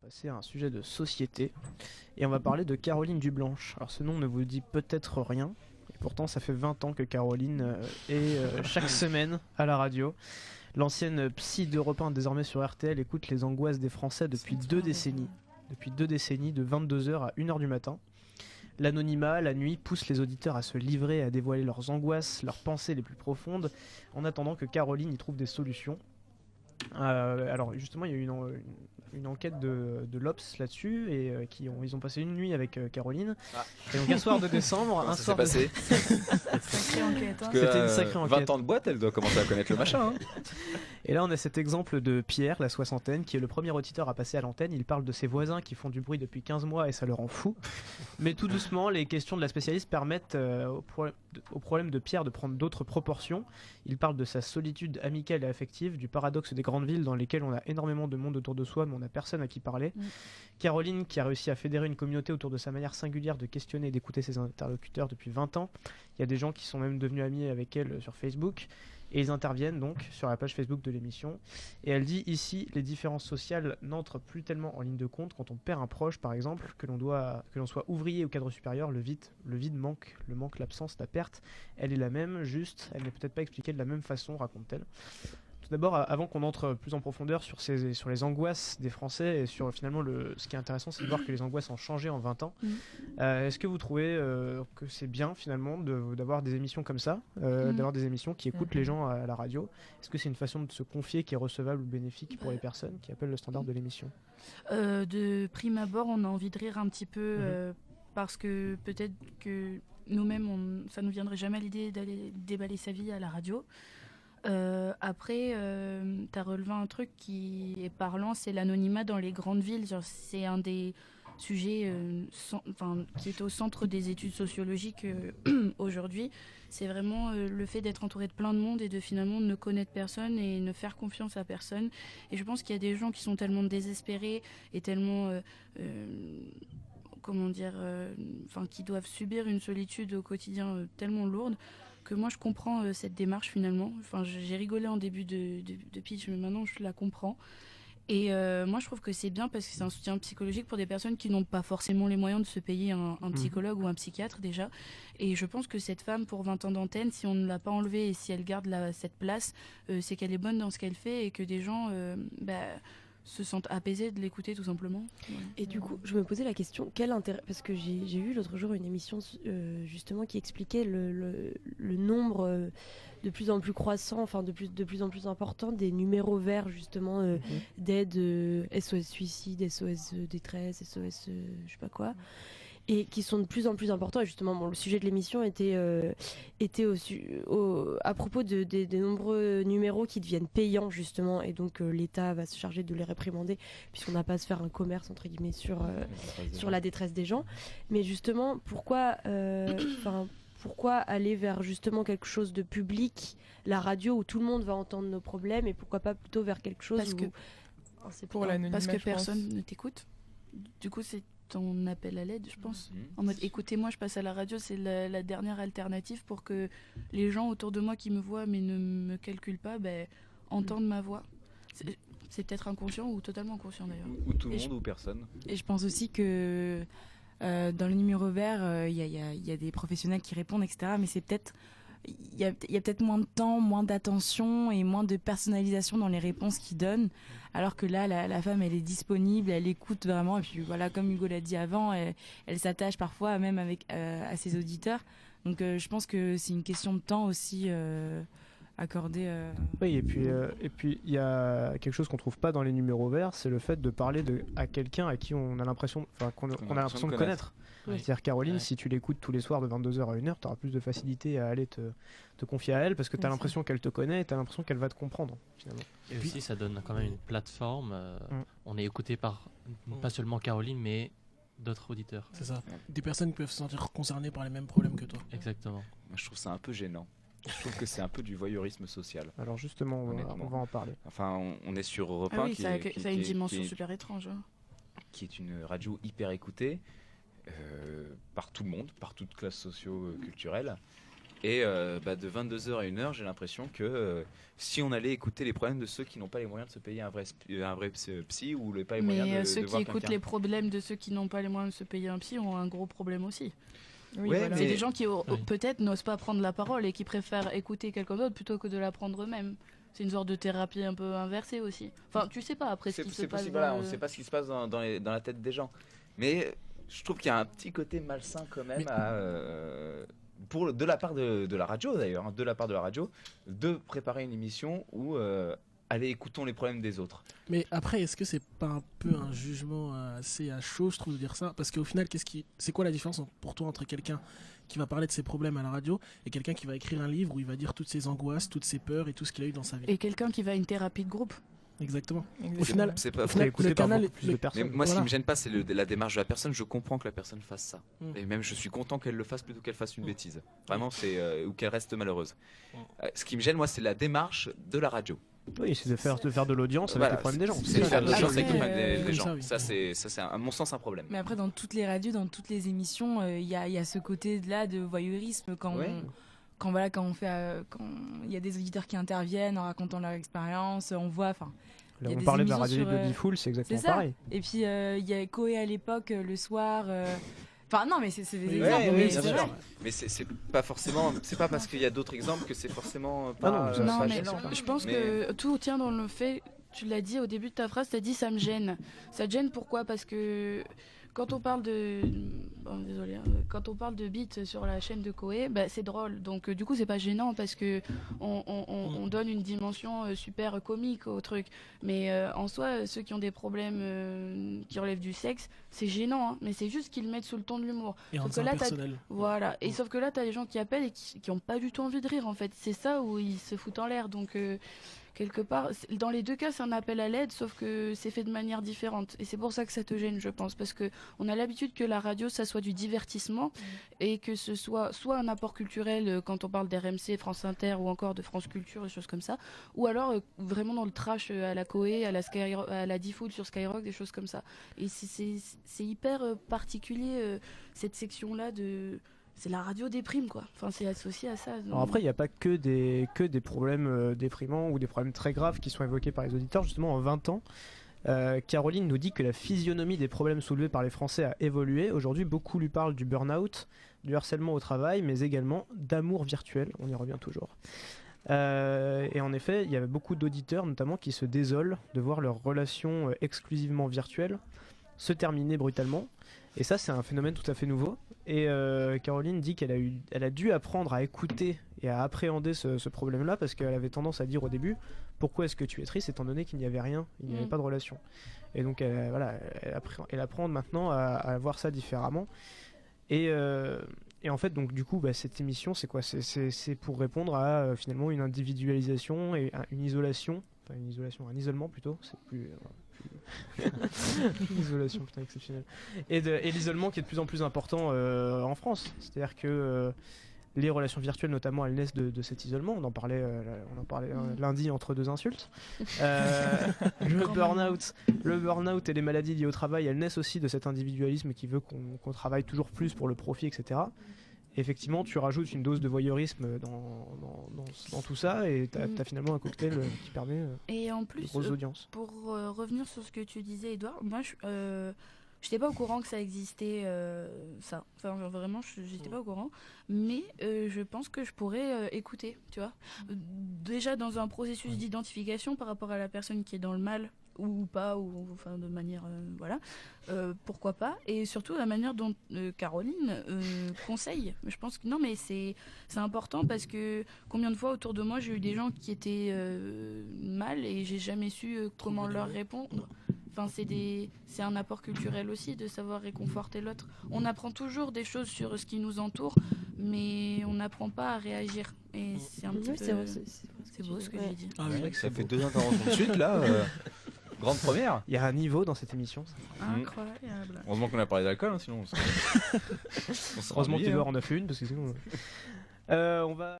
passer à un sujet de société et on va parler de Caroline Dublanche. Alors ce nom ne vous dit peut-être rien, et pourtant ça fait 20 ans que Caroline est chaque semaine à la radio. L'ancienne psy d'Europe 1 désormais sur RTL écoute les angoisses des Français depuis 2 décennies. Depuis 2 décennies, de 22h à 1h du matin. L'anonymat, la nuit, pousse les auditeurs à se livrer et à dévoiler leurs angoisses, leurs pensées les plus profondes, en attendant que Caroline y trouve des solutions. Alors justement, il y a eu une enquête de l'Obs là-dessus, et ils ont passé une nuit avec Caroline. Et donc un soir de décembre, Comment ça s'est passé Sacrée enquête. Hein. C'était une sacrée enquête. 20 ans de boîte, elle doit commencer à connaître le machin. Hein. Et là, on a cet exemple de Pierre, la soixantaine, qui est le premier auditeur à passer à l'antenne. Il parle de ses voisins qui font du bruit depuis 15 mois et ça le rend fou. Mais tout doucement, les questions de la spécialiste permettent au problème de Pierre de prendre d'autres proportions. Il parle de sa solitude amicale et affective, du paradoxe des grandes villes dans lesquelles on a énormément de monde autour de soi, mais on n'a personne à qui parler. Caroline, qui a réussi à fédérer une communauté autour de sa manière singulière de questionner et d'écouter ses interlocuteurs depuis 20 ans. Il y a des gens qui sont même devenus amis avec elle sur Facebook. Et ils interviennent donc sur la page Facebook de l'émission. Et elle dit ici, les différences sociales n'entrent plus tellement en ligne de compte quand on perd un proche, par exemple, que l'on soit ouvrier ou cadre supérieur, le vide manque, l'absence, la perte. Elle est la même, juste, elle n'est peut-être pas expliquée de la même façon, raconte-t-elle. Tout d'abord, avant qu'on entre plus en profondeur sur les angoisses des Français et sur finalement ce qui est intéressant, c'est de voir que les angoisses ont changé en 20 ans. Est-ce que vous trouvez que c'est bien finalement d'avoir des émissions comme ça, d'avoir des émissions qui écoutent les gens à la radio? Est-ce que c'est une façon de se confier qui est recevable ou bénéfique pour les personnes qui appellent le standard de l'émission? De prime abord, on a envie de rire un petit peu parce que peut-être que nous-mêmes, ça nous viendrait jamais à l'idée d'aller déballer sa vie à la radio. Après, tu as relevé un truc qui est parlant, c'est l'anonymat dans les grandes villes. Genre, c'est un des sujets qui est au centre des études sociologiques aujourd'hui. C'est vraiment le fait d'être entouré de plein de monde et de finalement ne connaître personne et ne faire confiance à personne. Et je pense qu'il y a des gens qui sont tellement désespérés et tellement... qui doivent subir une solitude au quotidien tellement lourde que moi je comprends cette démarche finalement. Enfin, j'ai rigolé en début de pitch, mais maintenant je la comprends. Et moi je trouve que c'est bien parce que c'est un soutien psychologique pour des personnes qui n'ont pas forcément les moyens de se payer un psychologue ou un psychiatre déjà. Et je pense que cette femme, pour 20 ans d'antenne, si on ne l'a pas enlevée et si elle garde cette place, c'est qu'elle est bonne dans ce qu'elle fait et que des gens... se sentent apaisés de l'écouter tout simplement. Et du coup, je me posais la question, quel intérêt, parce que j'ai vu l'autre jour une émission justement qui expliquait le nombre de plus en plus croissant, enfin de plus en plus important des numéros verts justement d'aide SOS suicide, SOS détresse, SOS je sais pas quoi. Et qui sont de plus en plus importants. Et justement, le sujet de l'émission était à propos des nombreux numéros qui deviennent payants, justement. Et donc, l'État va se charger de les réprimander, puisqu'on n'a pas à se faire un commerce, entre guillemets, sur la détresse des gens. Mais justement, pourquoi aller vers justement quelque chose de public, la radio, où tout le monde va entendre nos problèmes, et pourquoi pas plutôt vers quelque chose parce que personne ne t'écoute. Du coup, c'est ton appel à l'aide, je pense. En mode, écoutez-moi, je passe à la radio, c'est la dernière alternative pour que les gens autour de moi qui me voient mais ne me calculent pas, entendent ma voix. C'est peut-être inconscient ou totalement inconscient d'ailleurs. Ou tout le monde ou personne. Et je pense aussi que dans le numéro vert, il y a des professionnels qui répondent, etc. Mais c'est peut-être... Il y a peut-être moins de temps, moins d'attention et moins de personnalisation dans les réponses qu'ils donnent, alors que là la femme elle est disponible, elle écoute vraiment, et puis voilà, comme Hugo l'a dit avant, elle s'attache parfois même à ses auditeurs, donc je pense que c'est une question de temps aussi accordé. Oui, et puis il y a quelque chose qu'on trouve pas dans les numéros verts, c'est le fait de parler à quelqu'un à qui on a l'impression de connaître. Oui. C'est-à-dire Caroline, si tu l'écoutes tous les soirs de 22h à 1h, tu auras plus de facilité à aller te confier à elle parce que tu as l'impression qu'elle te connaît et tu as l'impression qu'elle va te comprendre finalement. Et aussi ça donne quand même une plateforme, on est écouté par pas seulement Caroline mais d'autres auditeurs. C'est ça, des personnes qui peuvent se sentir concernées par les mêmes problèmes que toi. Exactement. Moi, je trouve ça un peu gênant. Je trouve que c'est un peu du voyeurisme social. Alors justement, on va en parler. Enfin, on est sur Europe 1 ça a une dimension super étrange. Qui est une radio hyper écoutée par tout le monde, par toute classe socio-culturelle. Et de 22h à 1h, j'ai l'impression que si on allait écouter les problèmes de ceux qui n'ont pas les moyens de se payer un vrai psy ou pas les moyens Mais de ceux de qui voir écoutent quelqu'un. les problèmes de ceux qui n'ont pas les moyens de se payer un psy ont un gros problème aussi. Oui, Ouais, voilà. C'est mais- des gens qui Oui. peut-être n'osent pas prendre la parole et qui préfèrent écouter quelqu'un d'autre plutôt que de la prendre eux-mêmes. C'est une sorte de thérapie un peu inversée aussi. Enfin, tu sais pas après ce qui se C'est passe. possible, dans voilà, on le- ne sait pas ce qui se passe dans la tête des gens. Mais je trouve qu'il y a un petit côté malsain quand même de la part de la radio d'ailleurs, de la part de la radio, de préparer une émission où allez écoutons les problèmes des autres. Mais après, est-ce que c'est pas un peu un jugement assez à chaud, je trouve, de dire ça? Parce qu'au final, c'est quoi la différence pour toi entre quelqu'un qui va parler de ses problèmes à la radio et quelqu'un qui va écrire un livre où il va dire toutes ses angoisses, toutes ses peurs et tout ce qu'il a eu dans sa vie? Et quelqu'un qui va à une thérapie de groupe. Exactement. Exactement. Au final, C'est pas au faux. final, écouté le par canal, beaucoup plus de Mais personnes. moi, ce qui Voilà. me gêne pas, c'est la démarche de la personne. Je comprends que la personne fasse ça. Mm. Et même, je suis content qu'elle le fasse plutôt qu'elle fasse une bêtise. Vraiment, ou qu'elle reste malheureuse. Ce qui me gêne, moi, c'est la démarche de la radio. Oui, c'est de faire de l'audience avec Voilà, les problèmes des gens. C'est de faire de Après, l'audience avec les problèmes des comme gens. ça, oui. Ça, c'est à mon sens un problème. Mais après, dans toutes les radios, dans toutes les émissions, il y a ce côté-là de voyeurisme quand Ouais. quand il y a des auditeurs qui interviennent en racontant leur expérience, on voit, enfin. Là, Il y a on des parlait de la émissions radio sur, de Full, c'est exactement c'est ça. pareil. Et puis il y a Koé à l'époque le soir. Enfin non, mais c'est des Oui, exemples. oui, mais bien c'est sûr. vrai. Mais c'est pas forcément, c'est pas parce qu'il y a d'autres exemples que c'est forcément Ah non, pas, ça, Non, pas mais gênant. je pense Mais- que tout tient dans le fait. Tu l'as dit au début de ta phrase, tu as dit ça me gêne. Ça te gêne pourquoi? Parce que quand on parle de. Bon, désolé, hein, quand on parle de beats sur la chaîne de Koé, bah, c'est drôle. Donc du coup, c'est pas gênant parce que on donne une dimension super comique au truc. Mais en soi, ceux qui ont des problèmes qui relèvent du sexe, c'est gênant. Hein, mais c'est juste qu'ils le mettent sous le ton de l'humour. Et en Sauf que disant là, t'as- personnel. Voilà. Et sauf que là, t'as des gens qui appellent et qui ont pas du tout envie de rire en fait. C'est ça où ils se foutent en l'air. Donc quelque part, dans les deux cas, c'est un appel à l'aide, sauf que c'est fait de manière différente. Et c'est pour ça que ça te gêne, je pense, parce que on a l'habitude que la radio, ça soit du divertissement et que ce soit un apport culturel quand on parle d'RMC, France Inter ou encore de France Culture, des choses comme ça, ou alors vraiment dans le trash à la Koé, à la Diffoul sur Skyrock, des choses comme ça. Et c'est hyper particulier cette section-là de. C'est la radio déprime quoi. Enfin c'est associé à ça. Alors après, il n'y a pas que des problèmes déprimants ou des problèmes très graves qui sont évoqués par les auditeurs. Justement, en 20 ans, Caroline nous dit que la physionomie des problèmes soulevés par les Français a évolué. Aujourd'hui, beaucoup lui parlent du burn-out, du harcèlement au travail, mais également d'amour virtuel. On y revient toujours. Et en effet, il y avait beaucoup d'auditeurs, notamment, qui se désolent de voir leur relation exclusivement virtuelle se terminer brutalement. Et ça, c'est un phénomène tout à fait nouveau. Et Caroline dit qu'elle a dû apprendre à écouter et à appréhender ce problème-là parce qu'elle avait tendance à dire au début pourquoi est-ce que tu es triste étant donné qu'il n'y avait rien, il n'y avait pas de relation. Et donc elle apprend maintenant à voir ça différemment. Et en fait, donc du coup, cette émission, c'est quoi? C'est pour répondre à finalement une individualisation et une isolation, enfin un isolement plutôt, c'est plus une isolation putain exceptionnelle. Et l'isolement qui est de plus en plus important en France. C'est-à-dire que les relations virtuelles notamment elles naissent de cet isolement. On en parlait lundi entre deux insultes. Le burn-out et les maladies liées au travail elles naissent aussi de cet individualisme qui veut qu'on travaille toujours plus pour le profit, etc. Et effectivement, tu rajoutes une dose de voyeurisme dans tout ça et t'as finalement un cocktail qui permet Et en de plus, grosses audiences. pour revenir sur ce que tu disais, Edouard, moi, je n'étais pas au courant que ça existait, ça. Enfin, vraiment, j'étais pas au courant. Mais je pense que je pourrais écouter, tu vois. Déjà dans un processus d'identification par rapport à la personne qui est dans le mal ou pas, ou enfin de manière, voilà. Pourquoi pas. Et surtout la manière dont Caroline conseille. Je pense que non, mais c'est important parce que combien de fois autour de moi j'ai eu des gens qui étaient mal et j'ai jamais su comment leur répondre. Enfin, c'est un apport culturel aussi de savoir réconforter l'autre. On apprend toujours des choses sur ce qui nous entoure, mais on n'apprend pas à réagir. Et c'est un petit peu. C'est beau ce que j'ai dit. Ah oui. Ça fait 2 interventions de suite là. Grande première. Il y a un niveau dans cette émission. Incroyable. Heureusement qu'on a parlé d'alcool, sinon on serait Heureusement ennuyé, qu'Edouard en a fait une parce que sinon. On va